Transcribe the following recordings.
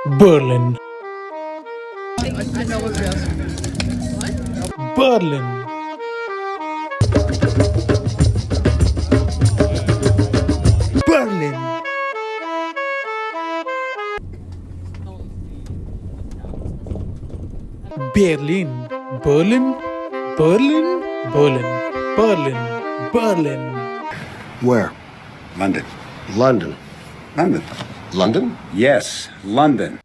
Berlin. Berlin. Berlin. Berlin. Berlin. Berlin. Berlin. Berlin. Berlin. Where? London. London. London. London? Yes, London.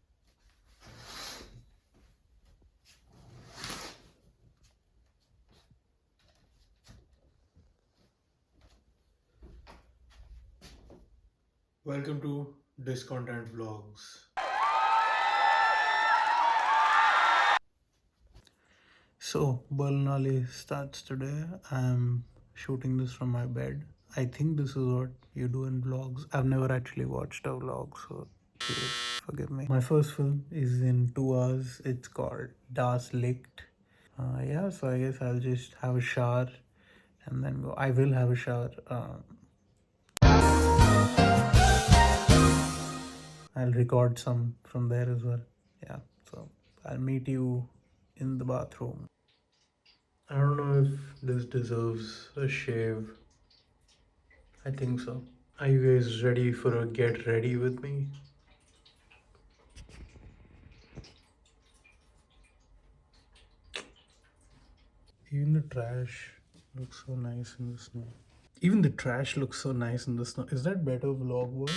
Welcome to Discontent Vlogs. So, Balnali starts today. I'm shooting this from my bed. I think this is what you do in vlogs. I've never actually watched a vlog, so please forgive me. My first film is in 2 hours. It's called Das Licht. Yeah, so I guess I'll just have a shower and then go. I will have a shower. I'll record some from there as well. Yeah, so I'll meet you in the bathroom. I don't know if this deserves a shave. I think so. Are you guys ready for a get ready with me? Even the trash looks so nice in the snow. Even the trash looks so nice in the snow. Is that better vlog world?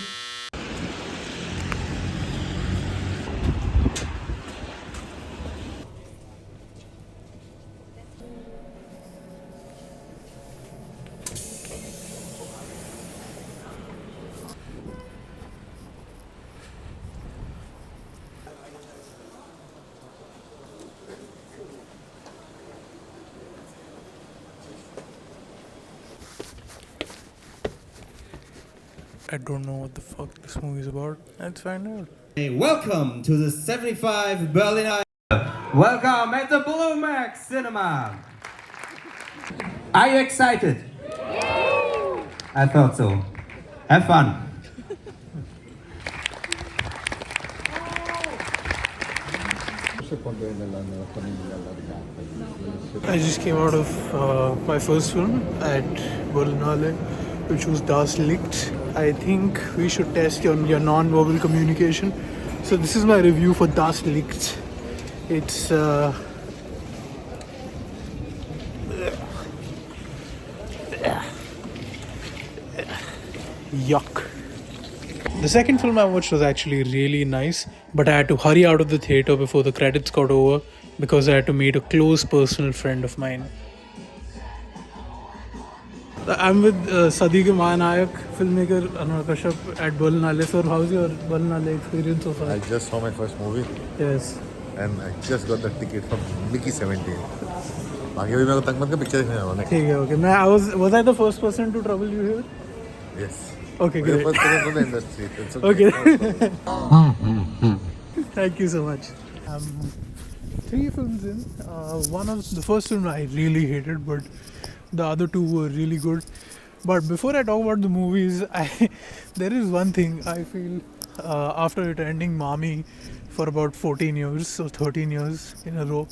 I don't know what the fuck this movie is about. Let's find out. Welcome to the 75 Berlin. Welcome at the Bluemax Cinema. Are you excited? I thought so. Have fun. I just came out of my first film at Berlinale, which was Das Licht. I think we should test your non-verbal communication. So this is my review for Das Licht. It's yuck. The second film I watched was actually really nice, but I had to hurry out of the theater before the credits got over because I had to meet a close personal friend of mine. I'm with Sadiq Mahanayak, filmmaker Anurag Kashyap at Berlinale. Sir, how's your Berlinale experience so far? I just saw my first movie Yes. and I just got the ticket from Mickey 17. बाकी अभी मेरे को तक मत का picture देखने जाना है. ठीक है, okay. Was I the first person to trouble you here? Yes. Okay, We're great. the first person from the industry. It's Okay. Thank you so much. 3 films in. One of the first film I really hated, but the other 2 were really good. But before I talk about the movies, there is one thing I feel after attending Mami for about 14 years or 13 years in a row.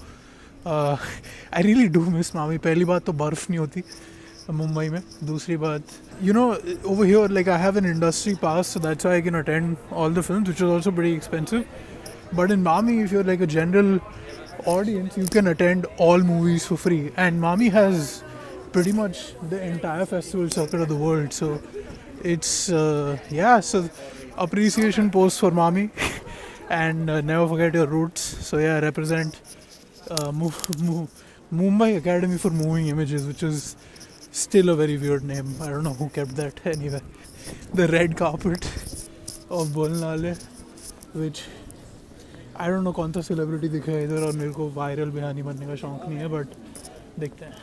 I really do miss Mami. पहली बात तो बर्फ नहीं होती मुंबई में. दूसरी बात, you know, over here like I have an industry pass, so that's why I can attend all the films, which is also pretty expensive. But in Mami, if you're like a general audience, you can attend all movies for free. And Mami has pretty much the entire festival circuit of the world. So it's yeah. So appreciation post for Mami, and never forget your roots. So yeah, represent Mumbai Academy for Moving Images, which is still a very weird name. I don't know who kept that. Anyway, the red carpet of Berlinale, which I don't know कौन सा celebrity दिखा है इधर, और मेरे को viral बिहानी बनने का शौक नहीं है, बट देखते हैं.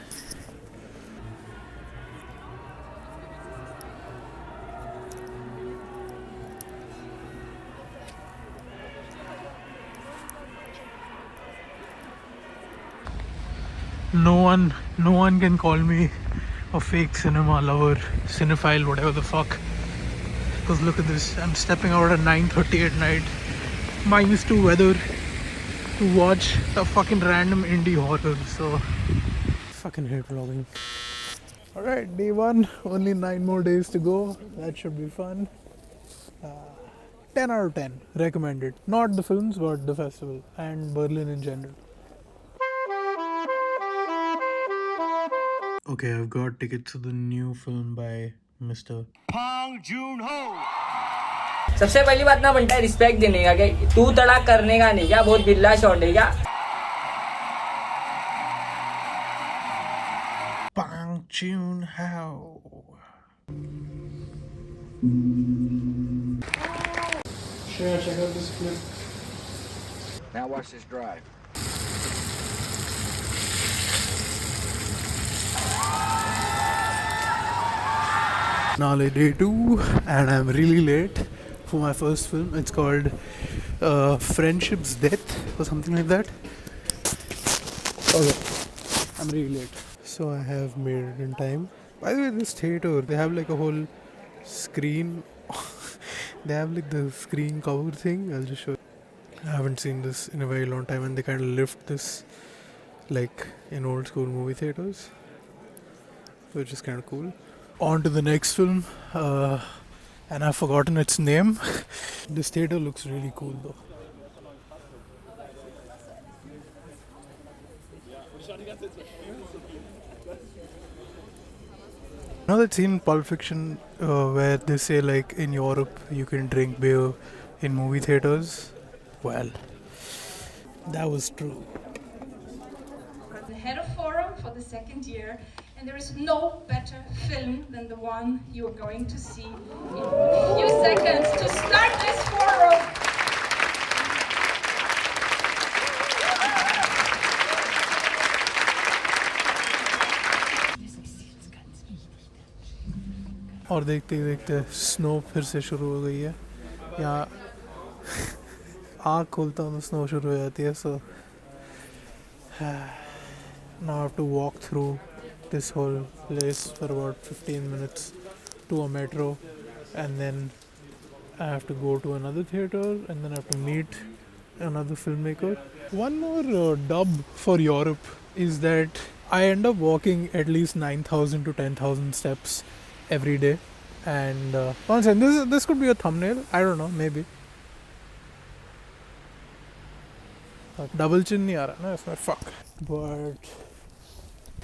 No one can call me a fake cinema lover, cinephile, whatever the fuck. Because look at this, I'm stepping out at 9:30 at night -2 weather to watch a fucking random indie horror. So fucking hate vlogging. Alright, day 1, only 9 more days to go. That should be fun. 10 out of 10 recommended. Not the films but the festival and Berlin in general. Okay, I've got tickets to the new film by Mr. सबसे पहली बात ना बनता है respect देने का, क्या तू तड़ाक करने का नहीं, क्या बहुत बिल्ला शॉट है क्या? Bang Joon-ho. Check out this clip. Now watch this drive. Now day 2 and I'm really late for my first film. It's called Friendship's Death or something like that. Okay, I'm really late. So I have made it in time. By the way, this theater, they have like a whole screen. They have like the screen cover thing. I'll just show you. I haven't seen this in a very long time and they kind of lift this like in old school movie theaters, which is kind of cool. On to the next film, and I've forgotten its name. This theater looks really cool though. Now that scene in Pulp Fiction where they say like in Europe you can drink beer in movie theaters. Well, that was true. The head of Forum for the second year, and there is no better film than the one you are going to see in a few seconds to start this forum. और देखते ही देखते snow फिर से शुरू हो गई है. यहाँ आँख खोलता हूँ तो स्नो शुरू हो जाती है. सो now I have to walk through this whole place for about 15 minutes to a metro, and then I have to go to another theater, and then I have to meet another filmmaker. One more dub for Europe is that I end up walking at least 9,000 to 10,000 steps every day. And one second, this could be a thumbnail. I don't know, maybe. Double chin nahi aa raha na isme, fuck. But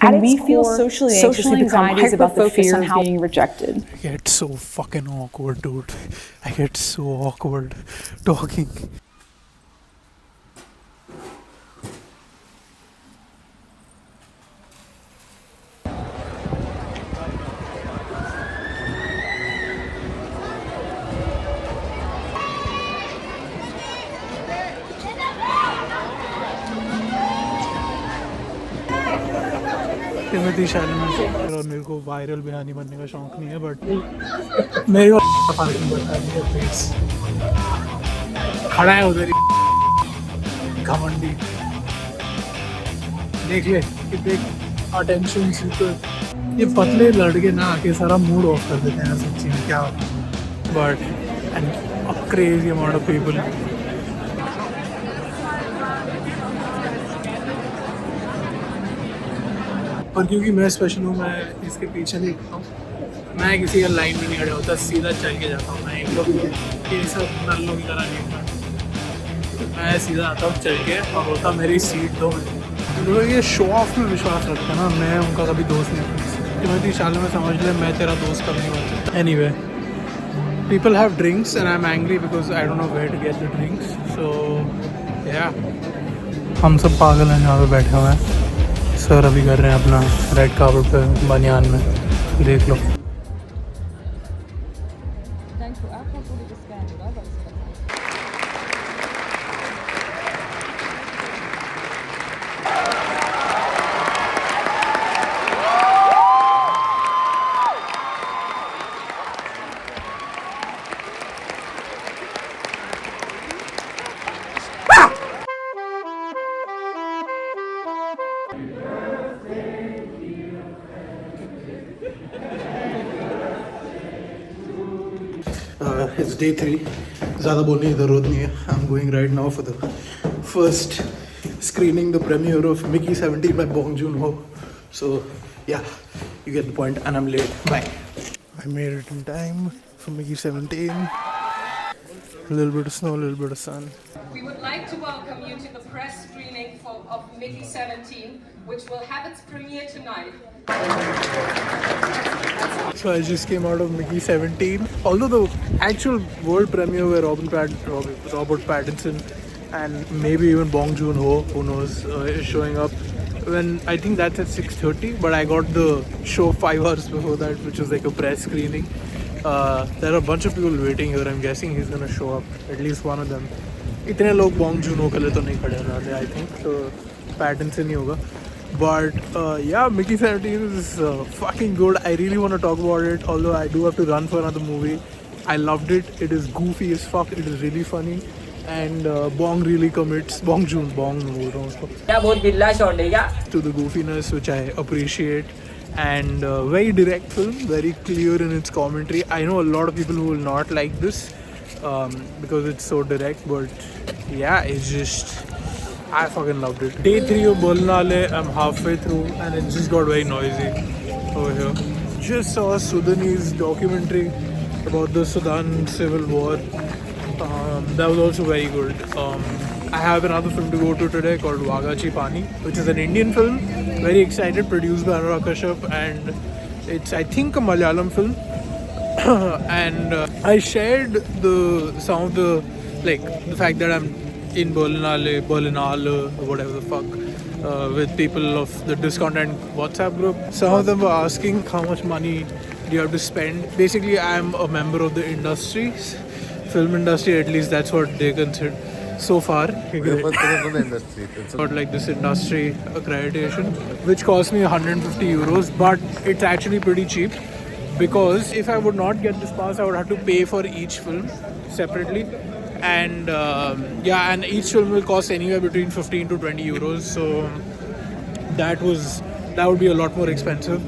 And we feel socially anxieties about the fear of being rejected. I get so fucking awkward, dude. I get so awkward talking. Timothy Chalamet, और मेरे को viral बिहानी बनने का शौक नहीं है, but मेरे को फर्क नहीं पड़ता है. मेरा फेस खड़ा है उधर ही घमंडी. देख ले कि देख अटेंशन सीकर ये पतले लड़के ना आके सारा मूड ऑफ कर देते हैं सच्ची में. क्या but and crazy amount of people. पर क्योंकि मैं स्पेशल हूँ, मैं इसके पीछे नहीं रहता हूँ. मैं किसी का लाइन में नहीं खड़ा होता, सीधा चल के जाता हूँ. मैं एक लोग ये सब नल्लों की तरह नहीं होता. मैं सीधा आता हूँ चल के, और होता मेरी सीट दो. लोग ये शो ऑफ में विश्वास रखते हैं ना, मैं उनका कभी दोस्त नहीं. टिमोथी शैलेमेट समझ ले, मैं तेरा दोस्त कभी नहीं बन सकता. Anyway, people have drinks and I am angry because I don't know where to get the drinks. So yeah हम सब पागल हैं जहाँ पे बैठे हुए हैं. सर अभी कर रहे हैं अपना रेड कार्पेट पे बनियान में, देख लो. It's day 3. ज़्यादा बोलने की ज़रूरत नहीं है. I'm going right now for the first screening, the premiere of Mickey 17 by Bong Joon-ho. So yeah, you get the point, and I'm late. Bye. I made it in time for Mickey 17. A little bit of snow, a little bit of sun. We would like to welcome you to the press screening of Mickey 17, which will have its premiere tonight. So I just came out of Mickey 17. Although the actual world premiere where Robert Pattinson and maybe even Bong Joon-ho, who knows, is showing up. When I think that's at 6:30, but I got the show 5 hours before that, which was like a press screening. There are a bunch of people waiting here. I'm guessing he's gonna show up, at least one of them. इतने लोग Bong Joon-ho के लिए तो नहीं खड़े होने, I think. So Pattinson ही होगा. But yeah, Mickey 17 is fucking good. I really want to talk about it, although I do have to run for another movie. I loved it. It is goofy as fuck. It is really funny. And Bong really commits. Bong Joon, Bong बोल रहा हूँ उसको. क्या बहुत बिल्ला shot है क्या? To the goofiness, which I appreciate. And very direct film, very clear in its commentary. I know a lot of people who will not like this because it's so direct, but yeah, it's just, I fucking loved it. Day 3 of Berlinale, I'm halfway through and it just got very noisy over here. Just saw a Sudanese documentary about the Sudan civil war. That was also very good. I have another film to go to today called Wagachi Pani, which is an Indian film. Very excited, produced by Anurag Kashyap, and it's, I think, a Malayalam film. And I shared some of the, like, the fact that I'm in Berlinale, whatever the fuck, with people of the Discontent WhatsApp group. Some of them were asking how much money do you have to spend. Basically, I'm a member of the industry, film industry, at least that's what they consider so far. Got like this industry accreditation, which cost me 150 euros, but it's actually pretty cheap. Because if I would not get this pass, I would have to pay for each film separately. And yeah, and each film will cost anywhere between 15 to 20 euros. So that would be a lot more expensive.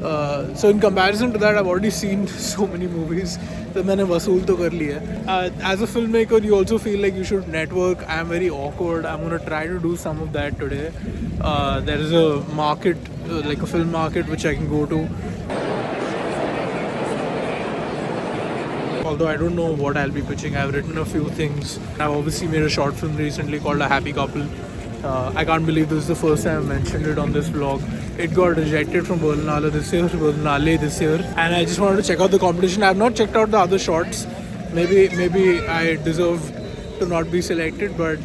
So in comparison to that, I've already seen so many movies that मैंने वसूल तो कर लिया है. As a filmmaker, you also feel like you should network. I'm very awkward. I'm gonna try to do some of that today. There is a market, like a film market, which I can go to. Although I don't know what I'll be pitching. I've written a few things. I've obviously made a short film recently called A Happy Couple. I can't believe this is the first time I mentioned it on this vlog. It got rejected from Berlinale this year, and I just wanted to check out the competition. I have not checked out the other shorts. Maybe I deserve to not be selected, but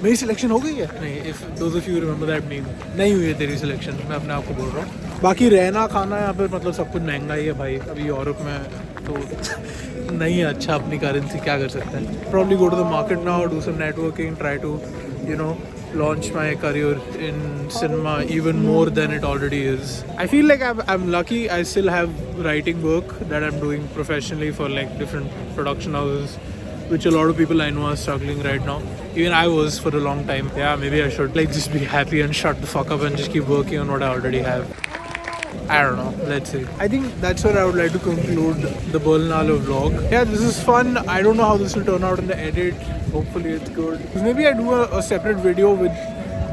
मेरी selection हो गई है? नहीं, if those of you remember that meme, नहीं हुई है तेरी selection. मैं अपने आप को बोल रहा हूँ. बाकी रहना खाना यहाँ पर मतलब सब कुछ महंगा ही है भाई. अभी यूरोप में तो नहीं है अच्छा अपनी करेंसी क्या कर सकते हैं. Probably go to the market now, do some networking, try to, you know, launch my career in cinema even more than it already is. I feel like I'm lucky. I still have writing work that I'm doing professionally for like different production houses, which a lot of people I know are struggling right now. Even I was for a long time. Yeah, maybe I should like just be happy and shut the fuck up and just keep working on what I already have. I don't know. Let's see. I think that's where I would like to conclude the Berlinale vlog. Yeah, this is fun. I don't know how this will turn out in the edit. Hopefully it's good. Maybe I do a separate video with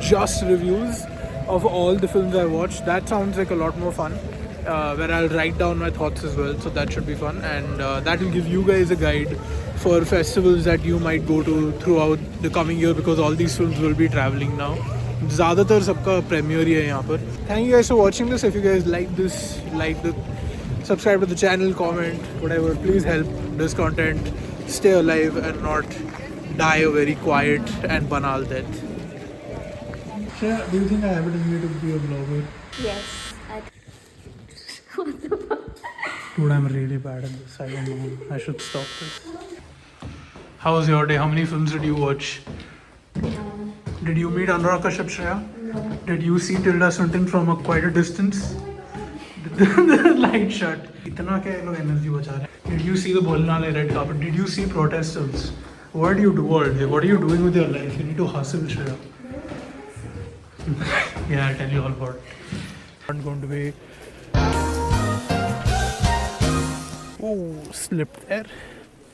just reviews of all the films I watched. That sounds like a lot more fun. Where I'll write down my thoughts as well. So that should be fun. And that will give you guys a guide for festivals that you might go to throughout the coming year, because all these films will be traveling now. ज़्यादातर सबका premiere ही है यहाँ पर. Thank you guys for watching this. If you guys like this, subscribe to the channel, comment, whatever. Please help this content stay alive and not die a very quiet and banal death. Shreya, do you think I have it in me to be a vlogger? Yes. What the fuck? Dude, I'm really bad at this. I don't know. I should stop this. How was your day? How many films did you watch? Did you meet Anurag Kashyap, Shreya? No. Did you see Tilda Swinton from quite a distance? The light shut. इतना क्या ये लोग energy बचा रहे हैं? Did you see the Berlinale red carpet? Did you see protesters? What do you do all day? What are you doing with your life? You need to hustle, Shreya. Yeah, I'll tell you all about it. I'm going to be... Oh, slipped there.